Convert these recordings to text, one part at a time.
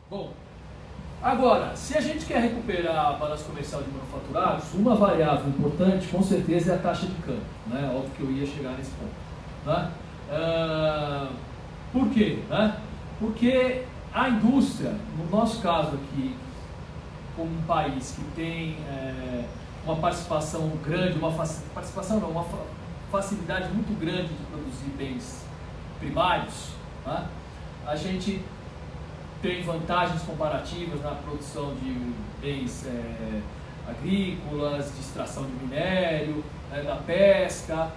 Bom, agora, se a gente quer recuperar a balança comercial de manufaturados, uma variável importante, com certeza, é a taxa de câmbio, né? Óbvio que eu ia chegar nesse ponto, né? Por quê? Né? Porque a indústria, no nosso caso aqui, como um país que tem uma participação grande, uma facilidade muito grande de produzir bens primários, né? A gente tem vantagens comparativas na produção de bens agrícolas, de extração de minério, da pesca,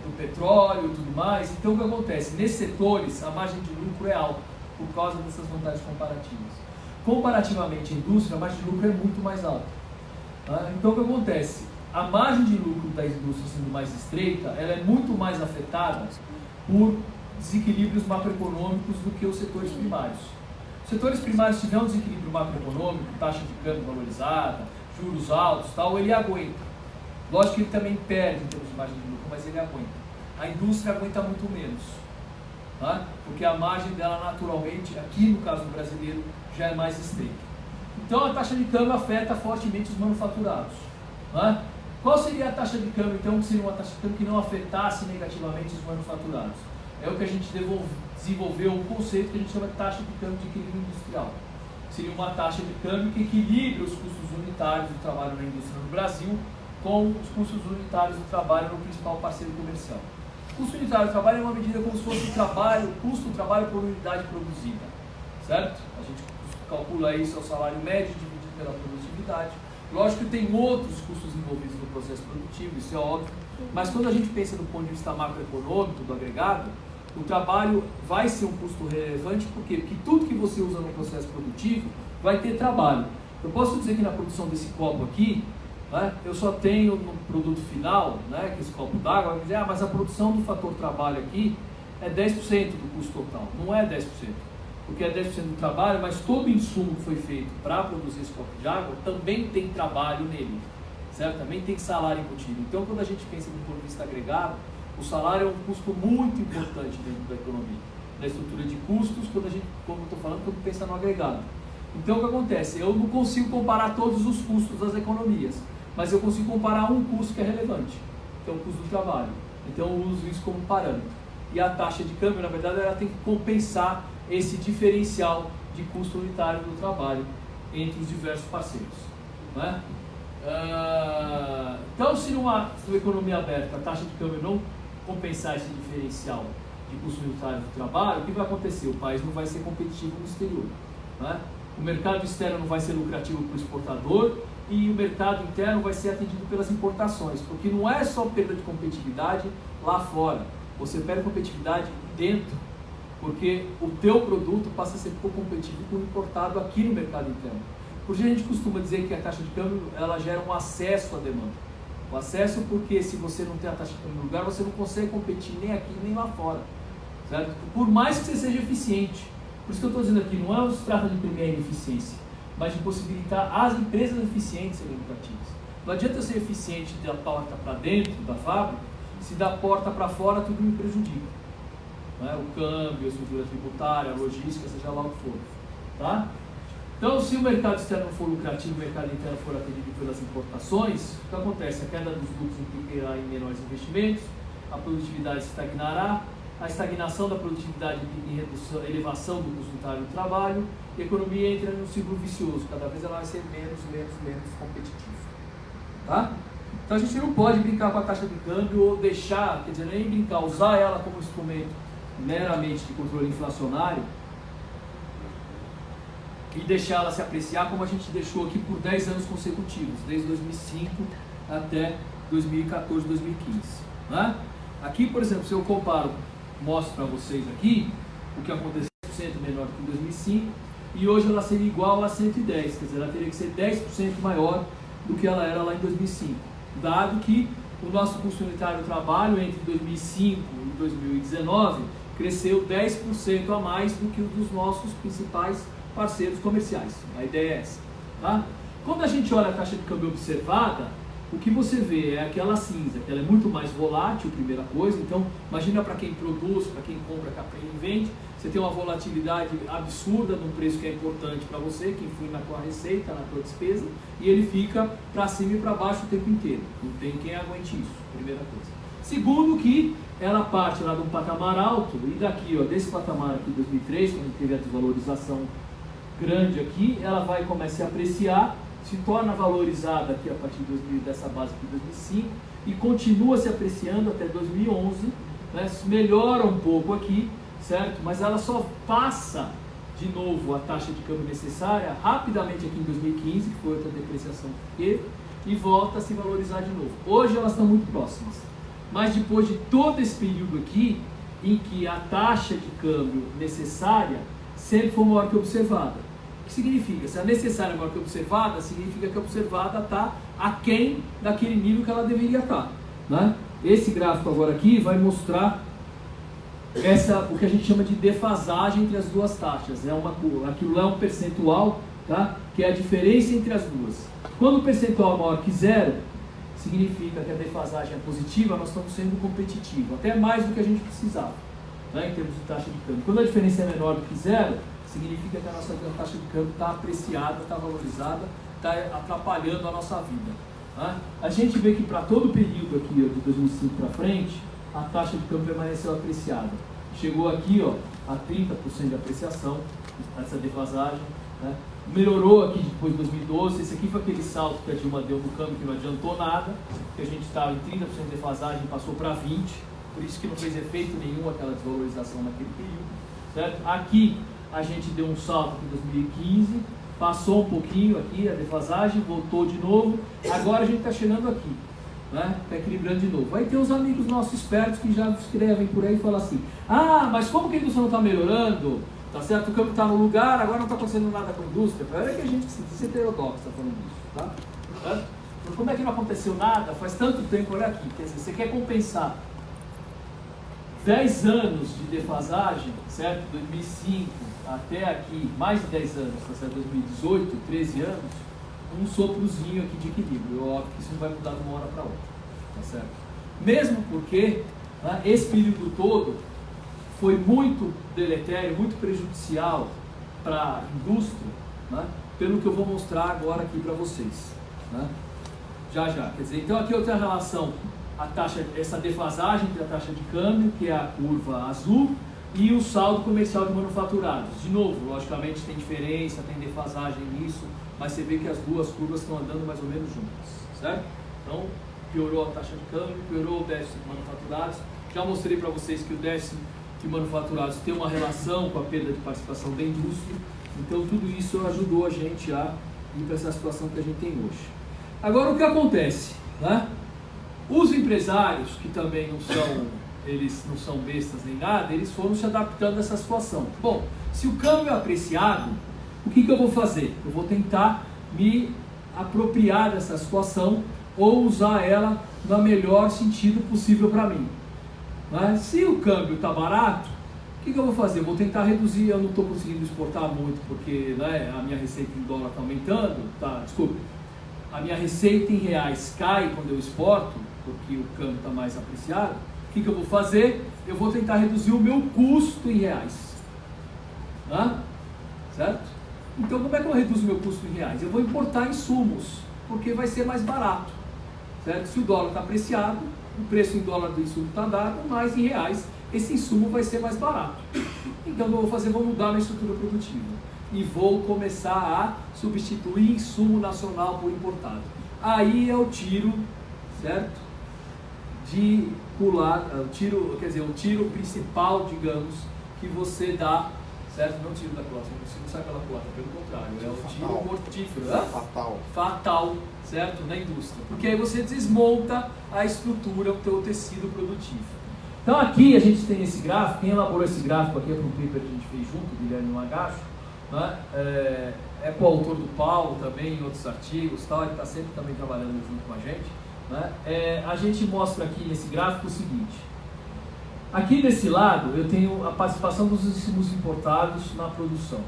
do petróleo e tudo mais. Então o que acontece? Nesses setores a margem de lucro é alta por causa dessas vantagens comparativas. Comparativamente à indústria, a margem de lucro é muito mais alta. Então o que acontece? A margem de lucro da indústria sendo mais estreita, ela é muito mais afetada por desequilíbrios macroeconômicos do que os setores primários. Os setores primários, se tiver um desequilíbrio macroeconômico, taxa de câmbio valorizada, juros altos, tal, ele aguenta. Lógico que ele também perde em termos de margem de lucro, mas ele aguenta. A indústria aguenta muito menos, tá? Porque a margem dela naturalmente, aqui no caso do brasileiro, já é mais estreita. Então a taxa de câmbio afeta fortemente os manufaturados, tá? Qual seria a taxa de câmbio, então, que seria uma taxa de câmbio que não afetasse negativamente os manufaturados? É o que a gente desenvolveu um conceito que a gente chama de taxa de câmbio de equilíbrio industrial. Seria uma taxa de câmbio que equilibre os custos unitários do trabalho na indústria no Brasil com os custos unitários do trabalho no principal parceiro comercial. O custo unitário do trabalho é uma medida como se fosse o custo do trabalho por unidade produzida, certo? A gente calcula isso ao salário médio dividido pela produtividade. Lógico que tem outros custos envolvidos no processo produtivo, isso é óbvio, mas quando a gente pensa do ponto de vista macroeconômico, do agregado, o trabalho vai ser um custo relevante, por quê? Porque tudo que você usa no processo produtivo vai ter trabalho. Eu posso dizer que na produção desse copo aqui, né, eu só tenho no produto final, né, que é esse copo d'água, vai dizer, mas a produção do fator trabalho aqui é 10% do custo total. Não é 10%, porque é 10% do trabalho, mas todo o insumo que foi feito para produzir esse copo de água também tem trabalho nele, certo? Também tem salário embutido. Então, quando a gente pensa do ponto de vista agregado, o salário é um custo muito importante dentro da economia, na estrutura de custos, como eu estou falando, quando pensa no agregado. Então, o que acontece? Eu não consigo comparar todos os custos das economias, mas eu consigo comparar um custo que é relevante, que é o custo do trabalho. Então, eu uso isso como parâmetro. E a taxa de câmbio, na verdade, ela tem que compensar esse diferencial de custo unitário do trabalho entre os diversos parceiros, né? Então, se numa economia aberta a taxa de câmbio não compensar esse diferencial de custo unitário do trabalho, o que vai acontecer? O país não vai ser competitivo no exterior, né? O mercado externo não vai ser lucrativo para o exportador e o mercado interno vai ser atendido pelas importações, porque não é só perda de competitividade lá fora, você perde competitividade dentro, porque o teu produto passa a ser pouco competitivo com o importado aqui no mercado interno. Por isso a gente costuma dizer que a taxa de câmbio ela gera um acesso à demanda. O acesso porque se você não tem a taxa de câmbio no lugar, você não consegue competir nem aqui nem lá fora, certo? Por mais que você seja eficiente. Por isso que eu estou dizendo aqui, não se trata de premiar a ineficiência, mas de possibilitar as empresas eficientes serem lucrativas. Não adianta eu ser eficiente da porta para dentro da fábrica, se da porta para fora tudo me prejudica. Né? O câmbio, a estrutura tributária, a logística, seja lá o que for. Tá? Então, se o mercado externo for lucrativo, o mercado interno for atendido pelas importações, o que acontece? A queda dos lucros implicará em menores investimentos, a produtividade estagnará, a estagnação da produtividade implica em elevação do custo unitário do trabalho, e a economia entra num ciclo vicioso, cada vez ela vai ser menos competitiva. Tá? Então a gente não pode brincar com a taxa de câmbio ou deixar, quer dizer, nem brincar, usar ela como instrumento meramente de controle inflacionário, e deixar ela se apreciar como a gente deixou aqui por 10 anos consecutivos, desde 2005 até 2014, 2015. Né? Aqui, por exemplo, se eu comparo, mostro para vocês aqui, o que aconteceu 10% menor que em 2005, e hoje ela seria igual a 110, quer dizer, ela teria que ser 10% maior do que ela era lá em 2005, dado que o nosso custo unitário do trabalho entre 2005 e 2019 cresceu 10% a mais do que o dos nossos principais parceiros comerciais. A ideia é essa. Tá? Quando a gente olha a taxa de câmbio observada, o que você vê é aquela cinza, que ela é muito mais volátil, primeira coisa. Então, imagina para quem produz, para quem compra capim e vende, você tem uma volatilidade absurda num preço que é importante para você, que influi na tua receita, na tua despesa, e ele fica para cima e para baixo o tempo inteiro. Não tem quem aguente isso, primeira coisa. Segundo, que ela parte lá de um patamar alto, e daqui, ó, desse patamar aqui, 2003, quando teve a desvalorização grande aqui, ela vai começar a apreciar, se torna valorizada aqui a partir de 2000, dessa base aqui de 2005, e continua se apreciando até 2011, né? Melhora um pouco aqui, certo? Mas ela só passa de novo a taxa de câmbio necessária rapidamente aqui em 2015, que foi outra depreciação que teve, e volta a se valorizar de novo. Hoje elas estão muito próximas, mas depois de todo esse período aqui, em que a taxa de câmbio necessária sempre foi maior que a observada. O que significa? Se a necessária é maior que a observada, significa que a observada está aquém daquele nível que ela deveria estar, né? Esse gráfico agora aqui vai mostrar o que a gente chama de defasagem entre as duas taxas. Aquilo lá é um percentual, tá? Que é a diferença entre as duas. Quando o percentual é maior que zero, significa que a defasagem é positiva, nós estamos sendo competitivos, até mais do que a gente precisava, né, em termos de taxa de câmbio. Quando a diferença é menor do que zero, significa que a nossa taxa de câmbio está apreciada, está valorizada, está atrapalhando a nossa vida. Né? A gente vê que para todo o período aqui, ó, de 2005 para frente, a taxa de câmbio permaneceu apreciada. Chegou aqui, ó, a 30% de apreciação, essa defasagem, né? Melhorou aqui depois de 2012. Esse aqui foi aquele salto que a Dilma deu no câmbio, que não adiantou nada, que a gente estava em 30% de defasagem, passou para 20%, por isso que não fez efeito nenhum aquela desvalorização naquele período, certo? Aqui a gente deu um salto em 2015, passou um pouquinho aqui a defasagem, voltou de novo, agora a gente está chegando aqui, né? Está equilibrando de novo. Aí tem uns amigos nossos espertos que já escrevem por aí e falam assim: ah, mas como que a indústria não está melhorando? Tá certo? O câmbio está no lugar, agora não está acontecendo nada com a indústria. Olha que a gente se heterodoxo está falando isso, tá? Mas como é que não aconteceu nada? Faz tanto tempo, olha aqui, quer dizer, você quer compensar 10 anos de defasagem, certo? 2005 até aqui, mais de 10 anos, tá certo? 2018, 13 anos, um soprozinho aqui de equilíbrio. Óbvio que isso não vai mudar de uma hora para outra, tá certo? Mesmo porque, né, esse período todo foi muito deletério, muito prejudicial para a indústria, né, pelo que eu vou mostrar agora aqui para vocês, né? Já. Quer dizer, então aqui eu tenho a relação, a taxa, essa defasagem entre a taxa de câmbio, que é a curva azul, e o saldo comercial de manufaturados. De novo, logicamente tem diferença, tem defasagem nisso, mas você vê que as duas curvas estão andando mais ou menos juntas, certo? Então, piorou a taxa de câmbio, piorou o déficit de manufaturados. Já mostrei para vocês que o déficit de manufaturados tem uma relação com a perda de participação da indústria, então tudo isso ajudou a gente a ir para essa situação que a gente tem hoje. Agora, o que acontece, né? Os empresários, que também eles não são bestas nem nada, eles foram se adaptando a essa situação. Bom, se o câmbio é apreciado, o que eu vou fazer? Eu vou tentar me apropriar dessa situação ou usar ela no melhor sentido possível para mim. Mas se o câmbio está barato, o que eu vou fazer? Eu vou tentar reduzir. Eu não estou conseguindo exportar muito porque, né, a minha receita em dólar está aumentando. A minha receita em reais cai quando eu exporto, porque o câmbio está mais apreciado. O que eu vou fazer? Eu vou tentar reduzir o meu custo em reais. Certo? Então, como é que eu reduzo o meu custo em reais? Eu vou importar insumos, porque vai ser mais barato. Certo? Se o dólar está apreciado, o preço em dólar do insumo está dado, mas em reais esse insumo vai ser mais barato. Então, o que eu vou fazer? Vou mudar minha estrutura produtiva e vou começar a substituir insumo nacional por importado. Aí é o tiro, certo? De pular, o tiro principal, digamos, que você dá, certo? Não tiro da culatra, você não sai pela culatra, pelo contrário, é o tiro mortífero, fatal, certo? Na indústria, porque aí você desmonta a estrutura, o teu tecido produtivo. Então aqui a gente tem esse gráfico, quem elaborou esse gráfico aqui é para um paper que a gente fez junto, Guilherme Magacho, né? É coautor do Paulo também, em outros artigos, tal, ele está sempre também trabalhando junto com a gente. Né? A gente mostra aqui nesse gráfico o seguinte: aqui desse lado eu tenho a participação dos insumos importados na produção,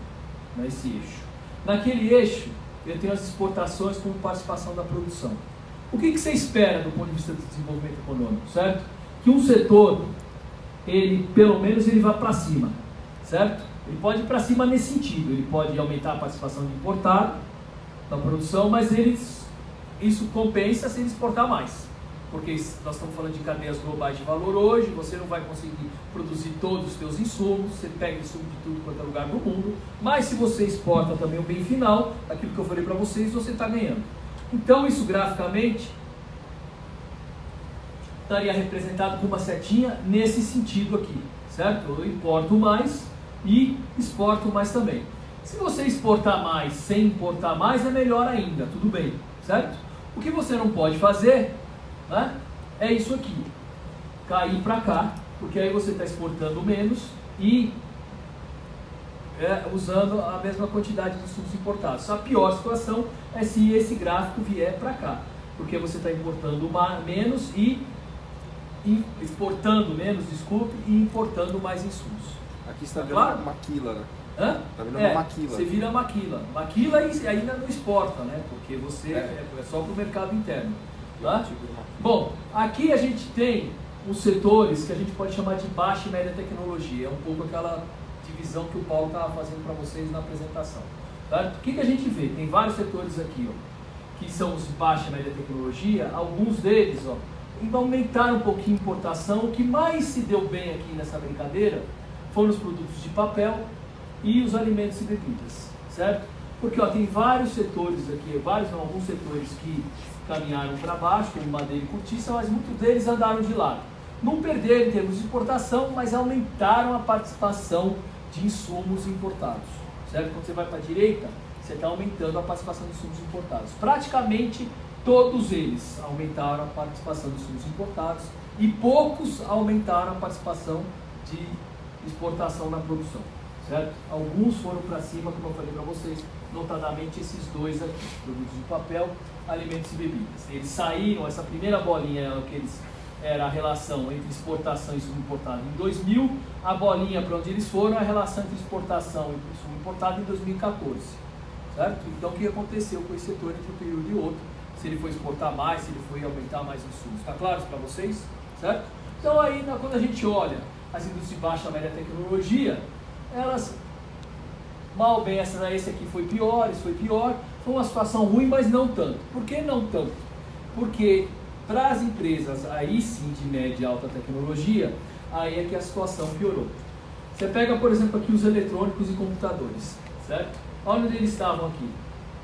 nesse eixo. Naquele eixo eu tenho as exportações como participação da produção. O que você espera do ponto de vista do desenvolvimento econômico, certo? Que um setor, ele pelo menos ele vá para cima, certo? Ele pode ir para cima nesse sentido, ele pode aumentar a participação de importado na produção, mas isso compensa se ele exportar mais. Porque nós estamos falando de cadeias globais de valor hoje, você não vai conseguir produzir todos os seus insumos, você pega insumo de tudo quanto é lugar do mundo, mas se você exporta também o bem final, aquilo que eu falei para vocês, você está ganhando. Então isso graficamente estaria representado com uma setinha nesse sentido aqui, certo? Eu importo mais e exporto mais também. Se você exportar mais sem importar mais, é melhor ainda, tudo bem, certo? O que você não pode fazer, né, é isso aqui, cair para cá, porque aí você está exportando menos e usando a mesma quantidade de insumos importados. A pior situação é se esse gráfico vier para cá, porque você está importando menos e exportando menos, desculpe, e importando mais insumos. Aqui está vendo claro? uma maquila, né? Hã? Está vendo uma maquila. Você vira maquila. Maquila e ainda não exporta, né? Porque você é só para o mercado interno. Tá? Bom, aqui a gente tem os setores que a gente pode chamar de baixa e média tecnologia. É um pouco aquela divisão que o Paulo estava fazendo para vocês na apresentação. Tá? O que a gente vê? Tem vários setores aqui, ó, que são os de baixa e média tecnologia. Alguns deles, ó, aumentaram um pouquinho a importação. O que mais se deu bem aqui nessa brincadeira foram os produtos de papel e os alimentos e bebidas, certo? Porque ó, tem vários setores aqui, alguns setores que caminharam para baixo, como madeira e cortiça, mas muitos deles andaram de lado. Não perderam em termos de exportação, mas aumentaram a participação de insumos importados, certo? Quando você vai para a direita, você está aumentando a participação de insumos importados. Praticamente todos eles aumentaram a participação de insumos importados e poucos aumentaram a participação de exportação na produção, certo? Alguns foram para cima, como eu falei para vocês, notadamente esses dois aqui, produtos de papel, alimentos e bebidas. Eles saíram, essa primeira bolinha era a relação entre exportação e insumo importado em 2000, a bolinha para onde eles foram é a relação entre exportação e insumo importado em 2014, certo? Então o que aconteceu com esse setor entre um período e outro, se ele foi exportar mais, se ele foi aumentar mais insumos, está claro isso para vocês, certo? Então aí quando a gente olha as indústrias de baixa e média tecnologia, elas, mal bem, esse aqui foi pior, esse foi pior, foi uma situação ruim, mas não tanto. Por que não tanto? Porque para as empresas aí sim de média e alta tecnologia, aí é que a situação piorou. Você pega, por exemplo, aqui os eletrônicos e computadores, certo? Olha onde eles estavam aqui.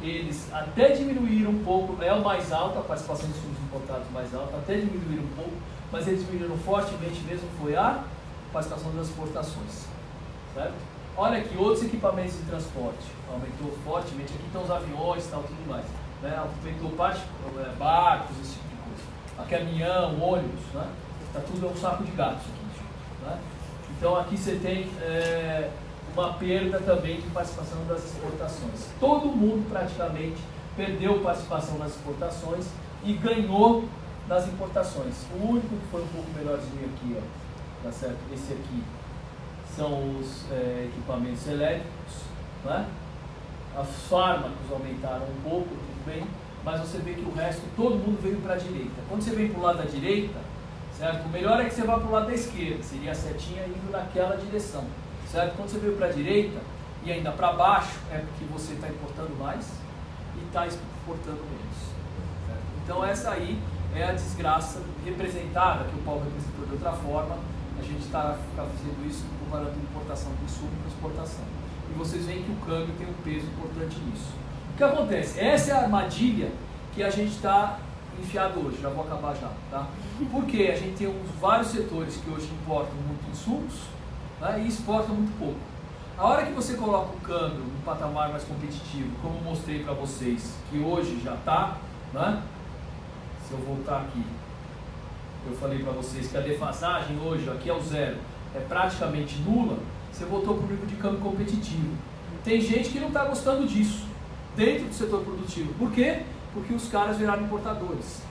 Eles até diminuíram um pouco, é o mais alto, a participação de insumos importados mais alta, até diminuíram um pouco, mas eles diminuíram fortemente mesmo, foi a participação das exportações, certo? Olha aqui, outros equipamentos de transporte, aumentou fortemente, aqui estão os aviões e tal, tudo mais, né? Aumentou parte, barcos, esse tipo de coisa, a caminhão, ônibus, né? Tá tudo um saco de gatos aqui, né? Então aqui você tem uma perda também de participação das exportações. Todo mundo praticamente perdeu participação nas exportações e ganhou nas importações. O único que foi um pouco melhorzinho aqui, ó, tá certo? Esse aqui são os equipamentos elétricos, né? Os fármacos aumentaram um pouco, tudo bem, mas você vê que o resto, todo mundo veio para a direita. Quando você vem para o lado da direita, certo? O melhor é que você vá para o lado da esquerda, seria a setinha indo naquela direção, certo? Quando você veio para a direita e ainda para baixo, é porque você está importando mais e está exportando menos, certo? Então essa aí é a desgraça representada, que o Paulo representou de outra forma. A gente está fazendo isso comparando importação com insumo com exportação. E vocês veem que o câmbio tem um peso importante nisso. O que acontece? Essa é a armadilha que a gente está enfiado hoje, já vou acabar já, tá? Porque a gente tem vários setores que hoje importam muito insumos, né, e exportam muito pouco. A hora que você coloca o câmbio num patamar mais competitivo, como eu mostrei para vocês, que hoje já está, né? Se eu voltar aqui, eu falei para vocês que a defasagem hoje, aqui é o zero, é praticamente nula, você voltou para o nível de câmbio competitivo. Tem gente que não está gostando disso, dentro do setor produtivo. Por quê? Porque os caras viraram importadores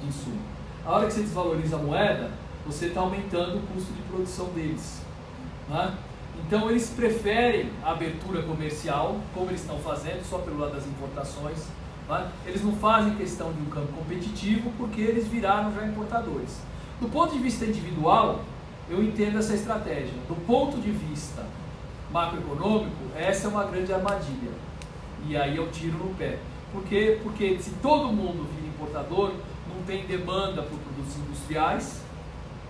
de insumo. A hora que você desvaloriza a moeda, você está aumentando o custo de produção deles, né? Então eles preferem a abertura comercial, como eles estão fazendo, só pelo lado das importações, Tá? Eles não fazem questão de um câmbio competitivo porque eles viraram já importadores. Do ponto de vista individual, eu entendo essa estratégia. Do ponto de vista macroeconômico, essa é uma grande armadilha. E aí eu tiro no pé. Por quê? Porque se todo mundo vira importador, não tem demanda por produtos industriais,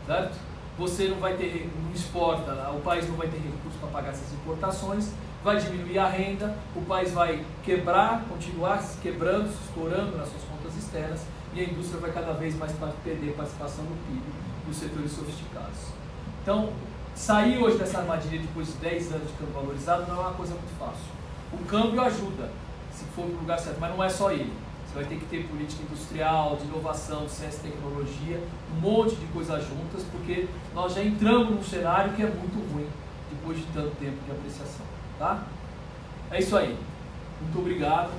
certo? Você não vai ter, não exporta, o país não vai ter recursos para pagar essas importações, vai diminuir a renda, o país vai quebrar, continuar se quebrando, se estourando nas suas contas externas, e a indústria vai cada vez mais perder participação no PIB dos setores sofisticados. Então, sair hoje dessa armadilha depois de 10 anos de câmbio valorizado não é uma coisa muito fácil. O câmbio ajuda, se for para o lugar certo, mas não é só ele. Você vai ter que ter política industrial, de inovação, de ciência e tecnologia, um monte de coisas juntas, porque nós já entramos num cenário que é muito ruim, depois de tanto tempo de apreciação. Tá? É isso aí. Muito obrigado.